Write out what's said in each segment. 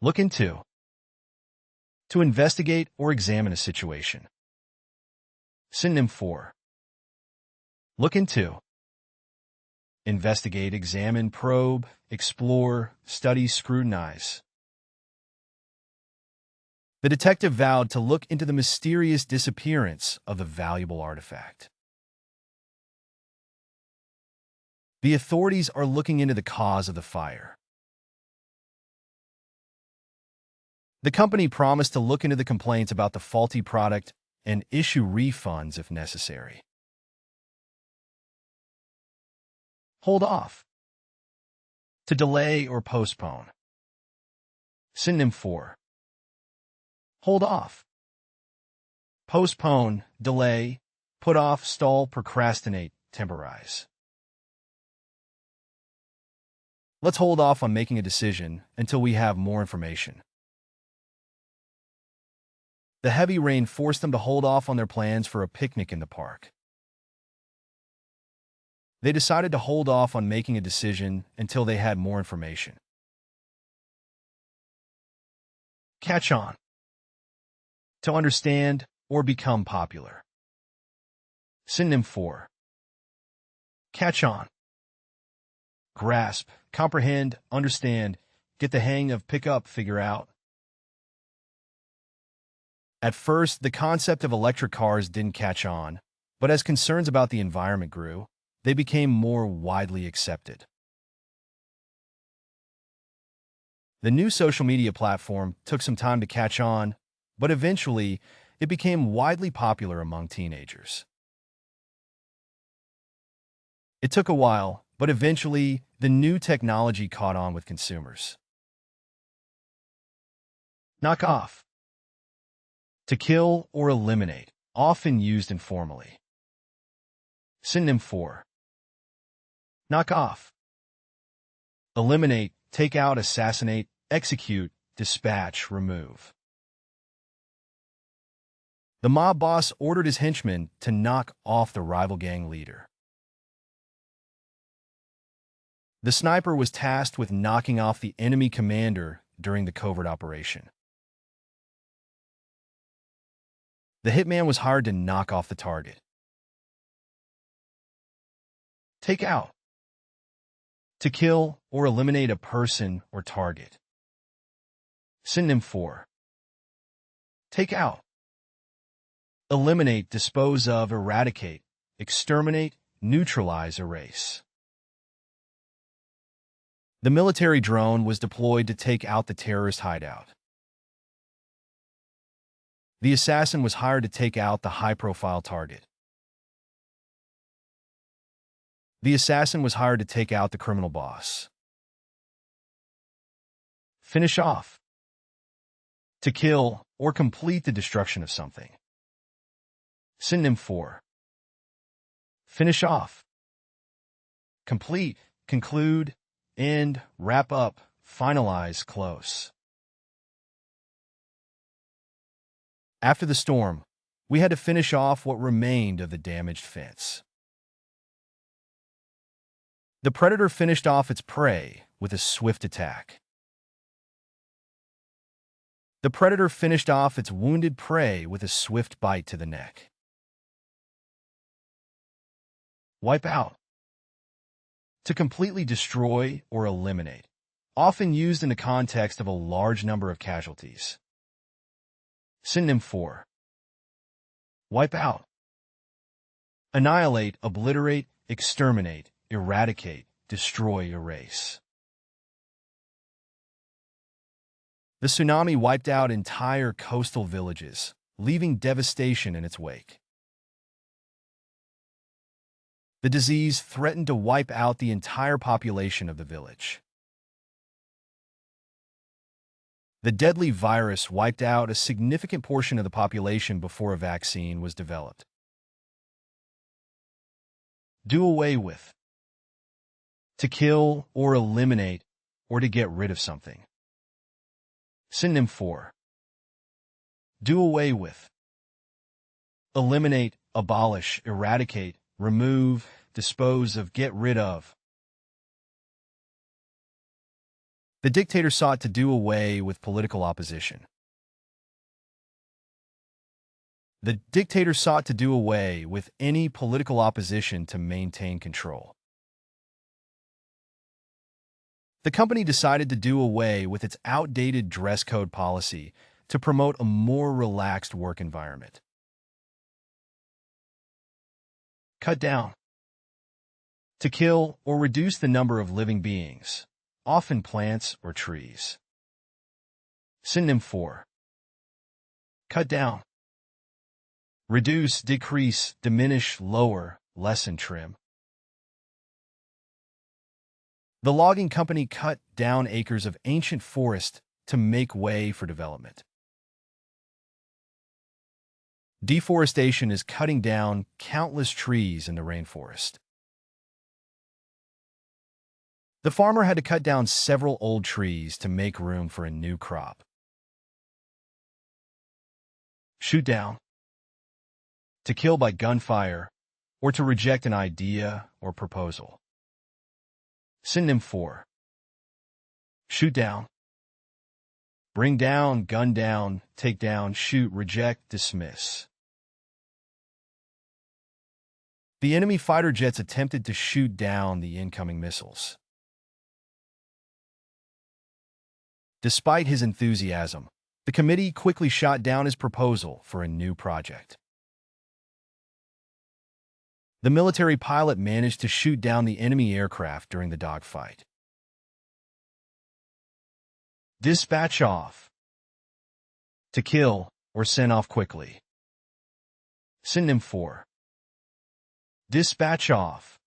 Look into. To investigate or examine a situation. Synonym for. Look into. Investigate, examine, probe, explore, study, scrutinize. The detective vowed to look into the mysterious disappearance of the valuable artifact. The authorities are looking into the cause of the fire. The company promised to look into the complaints about the faulty product and issue refunds if necessary. Hold off. To delay or postpone. Synonym for. Hold off. Postpone, delay, put off, stall, procrastinate, temporize. Let's hold off on making a decision until we have more information. The heavy rain forced them to hold off on their plans for a picnic in the park. They decided to hold off on making a decision until they had more information. Catch on. To understand or become popular. Synonym for. Catch on. Grasp, comprehend, understand, get the hang of, pick up, figure out. At first, the concept of electric cars didn't catch on, but as concerns about the environment grew, they became more widely accepted. The new social media platform took some time to catch on, but eventually it became widely popular among teenagers. It took a while, but eventually the new technology caught on with consumers. Knock off. To kill or eliminate, often used informally. Synonym for. Knock off. Eliminate, take out, assassinate, execute, dispatch, remove. The mob boss ordered his henchmen to knock off the rival gang leader. The sniper was tasked with knocking off the enemy commander during the covert operation. The hitman was hired to knock off the target. Take out. To kill or eliminate a person or target. Synonym for. Take out. Eliminate, dispose of, eradicate, exterminate, neutralize, erase. The military drone was deployed to take out the terrorist hideout. The assassin was hired to take out the high-profile target. The assassin was hired to take out the criminal boss. Finish off. To kill or complete the destruction of something. Synonym for. Finish off. Complete, conclude, end, wrap up, finalize, close. After the storm, we had to finish off what remained of the damaged fence. The predator finished off its prey with a swift attack. The predator finished off its wounded prey with a swift bite to the neck. Wipe out. To completely destroy or eliminate, often used in the context of a large number of casualties. Synonym for. Wipe out. Annihilate, obliterate, exterminate, eradicate, destroy, erase. The tsunami wiped out entire coastal villages, leaving devastation in its wake. The disease threatened to wipe out the entire population of the village. The deadly virus wiped out a significant portion of the population before a vaccine was developed. Do away with. To kill or eliminate or to get rid of something. Synonym for. Do away with. Eliminate, abolish, eradicate, remove, dispose of, get rid of. The dictator sought to do away with political opposition. The dictator sought to do away with any political opposition to maintain control. The company decided to do away with its outdated dress code policy to promote a more relaxed work environment. Cut down. To kill or reduce the number of living beings, often plants or trees. Synonym for cut down. Reduce, decrease, diminish, lower, lessen, trim. The logging company cut down acres of ancient forest to make way for development. Deforestation is cutting down countless trees in the rainforest. The farmer had to cut down several old trees to make room for a new crop. Shoot down. To kill by gunfire, or to reject an idea or proposal. Synonym for shoot down. Bring down, gun down, take down, shoot, reject, dismiss. The enemy fighter jets attempted to shoot down the incoming missiles. Despite his enthusiasm, the committee quickly shot down his proposal for a new project. The military pilot managed to shoot down the enemy aircraft during the dogfight. Dispatch off. To kill or send off quickly. Synonym for dispatch off.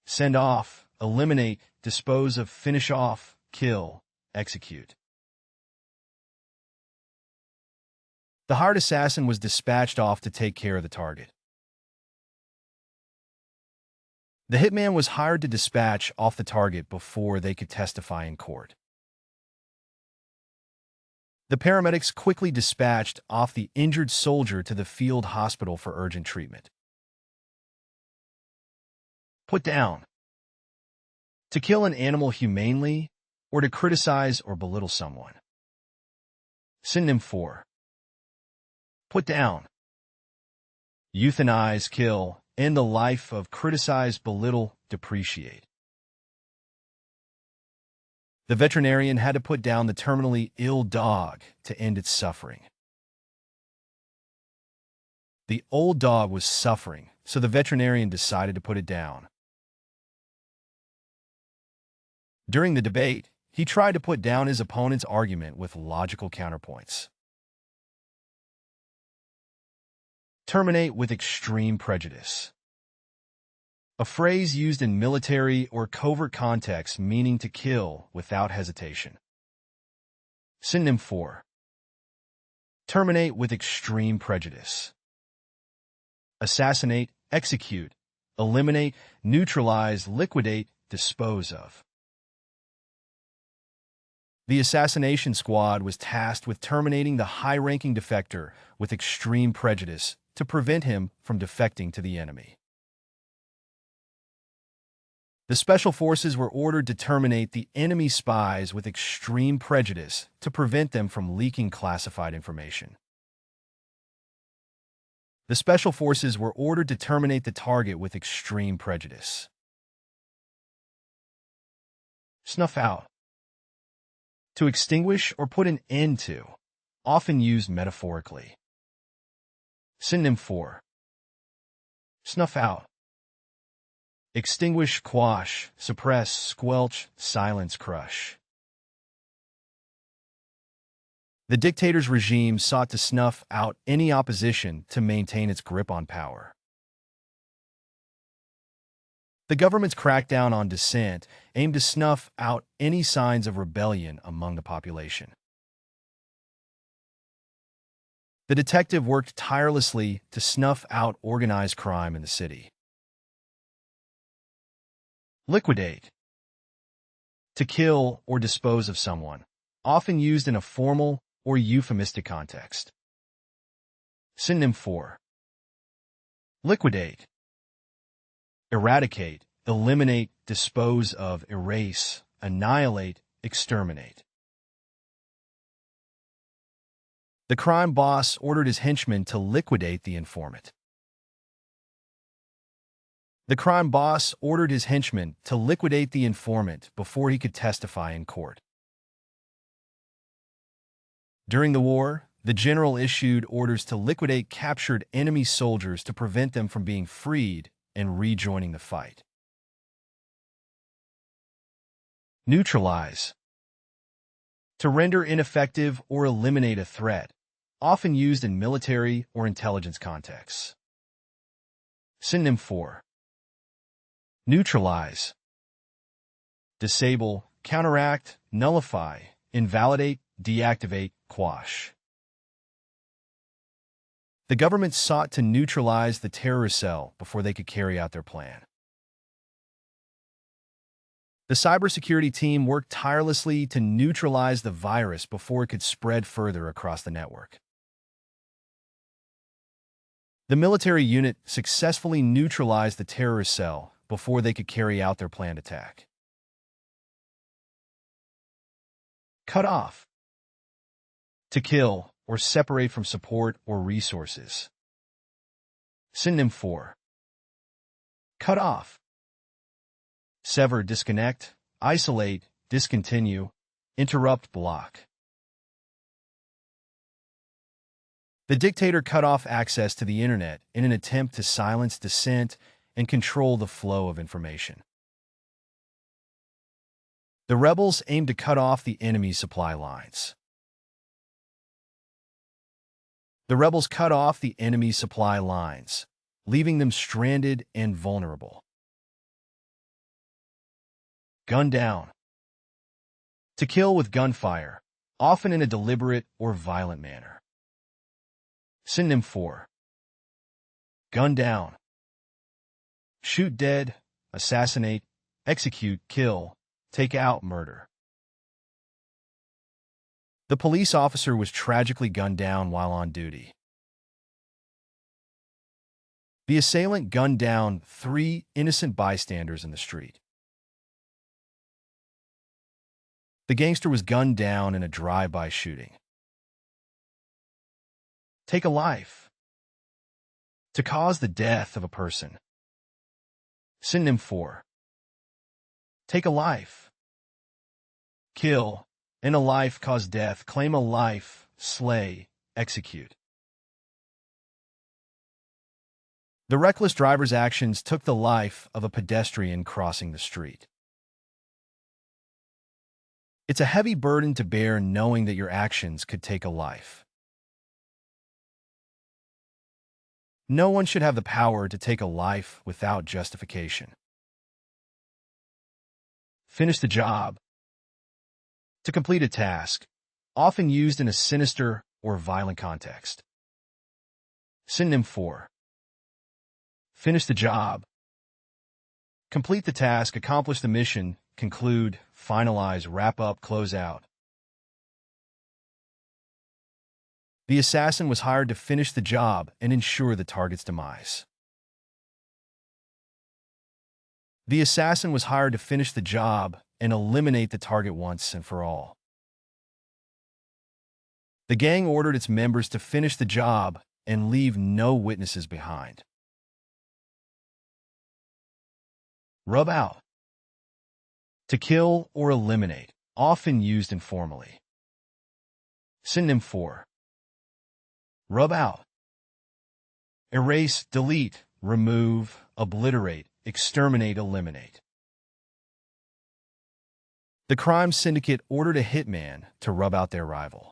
Send off, eliminate, dispose of, finish off, kill, execute. The hired assassin was dispatched off to take care of the target. The hitman was hired to dispatch off the target before they could testify in court. The paramedics quickly dispatched off the injured soldier to the field hospital for urgent treatment. Put down. To kill an animal humanely or to criticize or belittle someone. Synonym for put down. Euthanize, kill, end the life of, criticize, belittle, depreciate. The veterinarian had to put down the terminally ill dog to end its suffering. The old dog was suffering, so the veterinarian decided to put it down. During the debate, he tried to put down his opponent's argument with logical counterpoints. Terminate with extreme prejudice. A phrase used in military or covert contexts meaning to kill without hesitation. Synonym for terminate with extreme prejudice. Assassinate, execute, eliminate, neutralize, liquidate, dispose of. The assassination squad was tasked with terminating the high-ranking defector with extreme prejudice to prevent him from defecting to the enemy. The Special Forces were ordered to terminate the enemy spies with extreme prejudice to prevent them from leaking classified information. The Special Forces were ordered to terminate the target with extreme prejudice. Snuff out. To extinguish or put an end to, often used metaphorically. Synonym for snuff out. Extinguish, quash, suppress, squelch, silence, crush. The dictator's regime sought to snuff out any opposition to maintain its grip on power. The government's crackdown on dissent aimed to snuff out any signs of rebellion among the population. The detective worked tirelessly to snuff out organized crime in the city. Liquidate. To kill or dispose of someone, often used in a formal or euphemistic context. Synonym for liquidate. Eradicate, eliminate, dispose of, erase, annihilate, exterminate. The crime boss ordered his henchmen to liquidate the informant. The crime boss ordered his henchmen to liquidate the informant before he could testify in court. During the war, the general issued orders to liquidate captured enemy soldiers to prevent them from being freed and rejoining the fight. Neutralize. To render ineffective or eliminate a threat, often used in military or intelligence contexts. Synonym for neutralize. Disable, counteract, nullify, invalidate, deactivate, quash. The government sought to neutralize the terrorist cell before they could carry out their plan. The cybersecurity team worked tirelessly to neutralize the virus before it could spread further across the network. The military unit successfully neutralized the terrorist cell before they could carry out their planned attack. Cut off. To kill or separate from support or resources. Synonym for cut off. Sever, disconnect, isolate, discontinue, interrupt, block. The dictator cut off access to the internet in an attempt to silence dissent and control the flow of information. The rebels aimed to cut off the enemy's supply lines. The rebels cut off the enemy's supply lines, leaving them stranded and vulnerable. Gun down. To kill with gunfire, often in a deliberate or violent manner. Synonym for gun down. Shoot dead, assassinate, execute, kill, take out, murder. The police officer was tragically gunned down while on duty. The assailant gunned down 3 innocent bystanders in the street. The gangster was gunned down in a drive-by shooting. Take a life. To cause the death of a person. Synonym for take a life. Kill, in a life, cause death, claim a life, slay, execute. The reckless driver's actions took the life of a pedestrian crossing the street. It's a heavy burden to bear knowing that your actions could take a life. No one should have the power to take a life without justification. Finish the job. To complete a task, often used in a sinister or violent context. Synonym for finish the job. Complete the task, accomplish the mission, conclude, finalize, wrap up, close out. The assassin was hired to finish the job and ensure the target's demise. The assassin was hired to finish the job and eliminate the target once and for all. The gang ordered its members to finish the job and leave no witnesses behind. Rub out. To kill or eliminate, often used informally. Synonym for rub out. Erase, delete, remove, obliterate, exterminate, eliminate. The crime syndicate ordered a hitman to rub out their rival.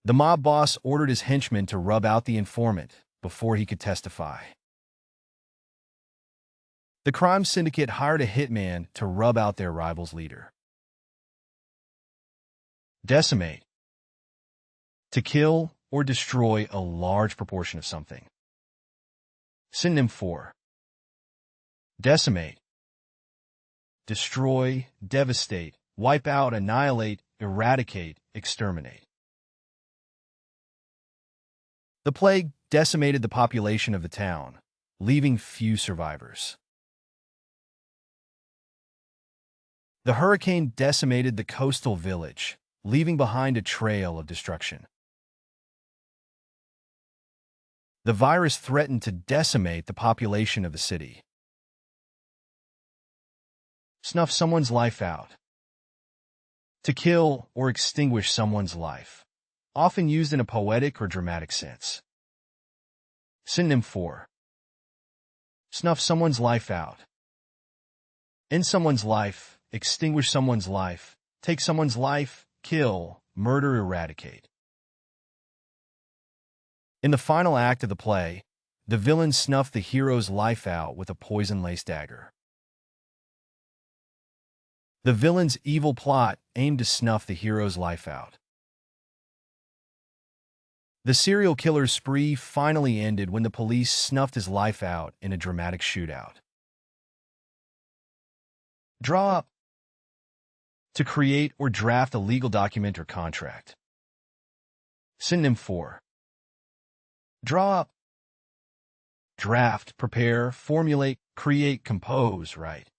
The mob boss ordered his henchmen to rub out the informant before he could testify. The crime syndicate hired a hitman to rub out their rival's leader. Decimate. To kill or destroy a large proportion of something. Synonym for decimate. Destroy, devastate, wipe out, annihilate, eradicate, exterminate. The plague decimated the population of the town, leaving few survivors. The hurricane decimated the coastal village, leaving behind a trail of destruction. The virus threatened to decimate the population of the city. Snuff someone's life out. To kill or extinguish someone's life, often used in a poetic or dramatic sense. Synonym for snuff someone's life out. End someone's life, extinguish someone's life, take someone's life, kill, murder, eradicate. In the final act of the play, the villain snuffed the hero's life out with a poison-laced dagger. The villain's evil plot aimed to snuff the hero's life out. The serial killer's spree finally ended when the police snuffed his life out in a dramatic shootout. Draw up. To create or draft a legal document or contract. Synonym for draw up. Draft, prepare, formulate, create, compose, write.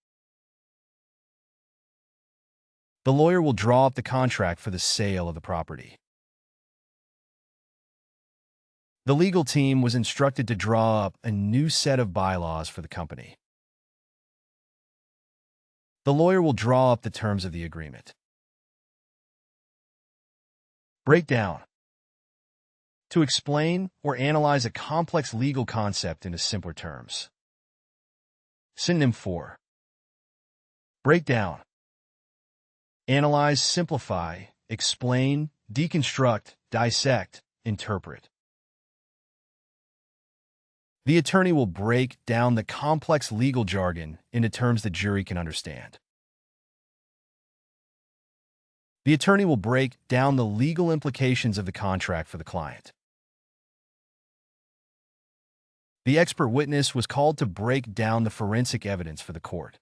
The lawyer will draw up the contract for the sale of the property. The legal team was instructed to draw up a new set of bylaws for the company. The lawyer will draw up the terms of the agreement. Break down. To explain or analyze a complex legal concept into simpler terms. Synonym for break down. Analyze, simplify, explain, deconstruct, dissect, interpret. The attorney will break down the complex legal jargon into terms the jury can understand. The attorney will break down the legal implications of the contract for the client. The expert witness was called to break down the forensic evidence for the court.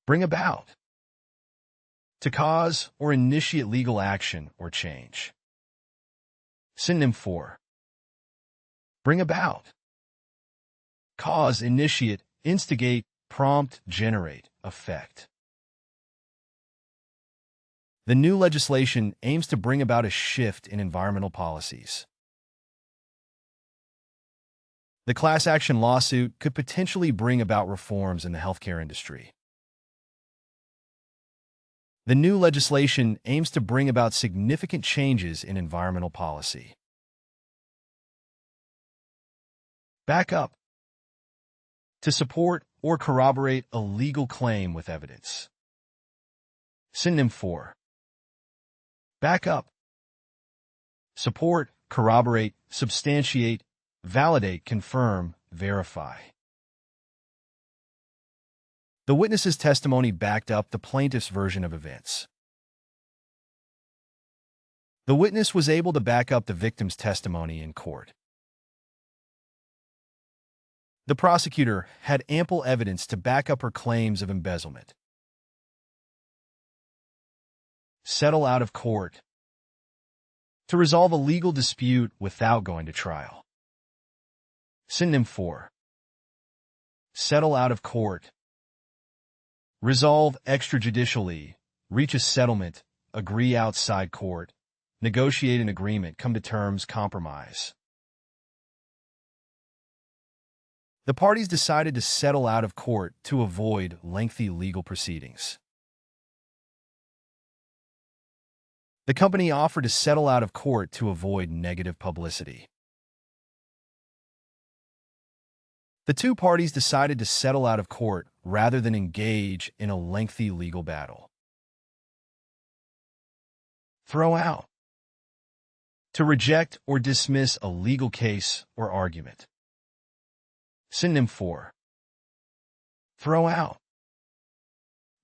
Bring about. To cause or initiate legal action or change. Synonym for bring about. Cause, initiate, instigate, prompt, generate, affect. The new legislation aims to bring about a shift in environmental policies. The class action lawsuit could potentially bring about reforms in the healthcare industry. The new legislation aims to bring about significant changes in environmental policy. Back up. To support or corroborate a legal claim with evidence. Synonym for back up. Support, corroborate, substantiate, validate, confirm, verify. The witness's testimony backed up the plaintiff's version of events. The witness was able to back up the victim's testimony in court. The prosecutor had ample evidence to back up her claims of embezzlement. Settle out of court. To resolve a legal dispute without going to trial. Synonym for settle out of court. Resolve extrajudicially, reach a settlement, agree outside court, negotiate an agreement, come to terms, compromise. The parties decided to settle out of court to avoid lengthy legal proceedings. The company offered to settle out of court to avoid negative publicity. The two parties decided to settle out of court rather than engage in a lengthy legal battle. Throw out. To reject or dismiss a legal case or argument. Synonym for throw out.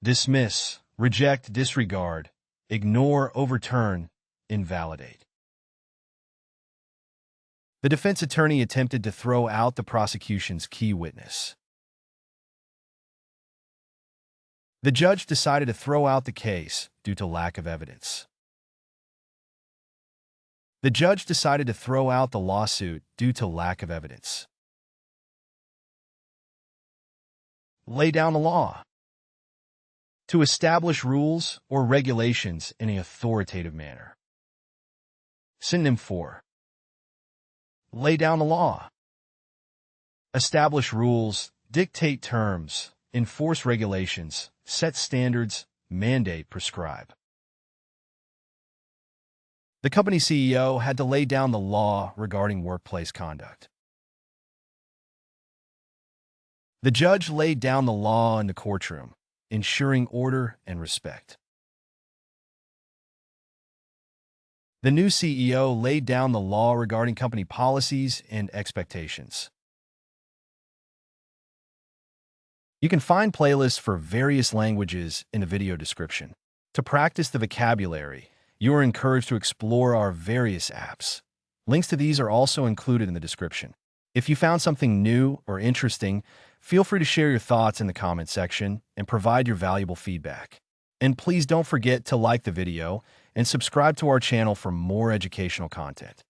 Dismiss, reject, disregard, ignore, overturn, invalidate. The defense attorney attempted to throw out the prosecution's key witness. The judge decided to throw out the case due to lack of evidence. The judge decided to throw out the lawsuit due to lack of evidence. Lay down the law. To establish rules or regulations in an authoritative manner. Synonym for lay down the law. Establish rules, dictate terms, enforce regulations, set standards, mandate, prescribe. The company CEO had to lay down the law regarding workplace conduct. The judge laid down the law in the courtroom, ensuring order and respect. The new CEO laid down the law regarding company policies and expectations. You can find playlists for various languages in the video description. To practice the vocabulary, you are encouraged to explore our various apps. Links to these are also included in the description. If you found something new or interesting, feel free to share your thoughts in the comment section and provide your valuable feedback. And please don't forget to like the video and subscribe to our channel for more educational content.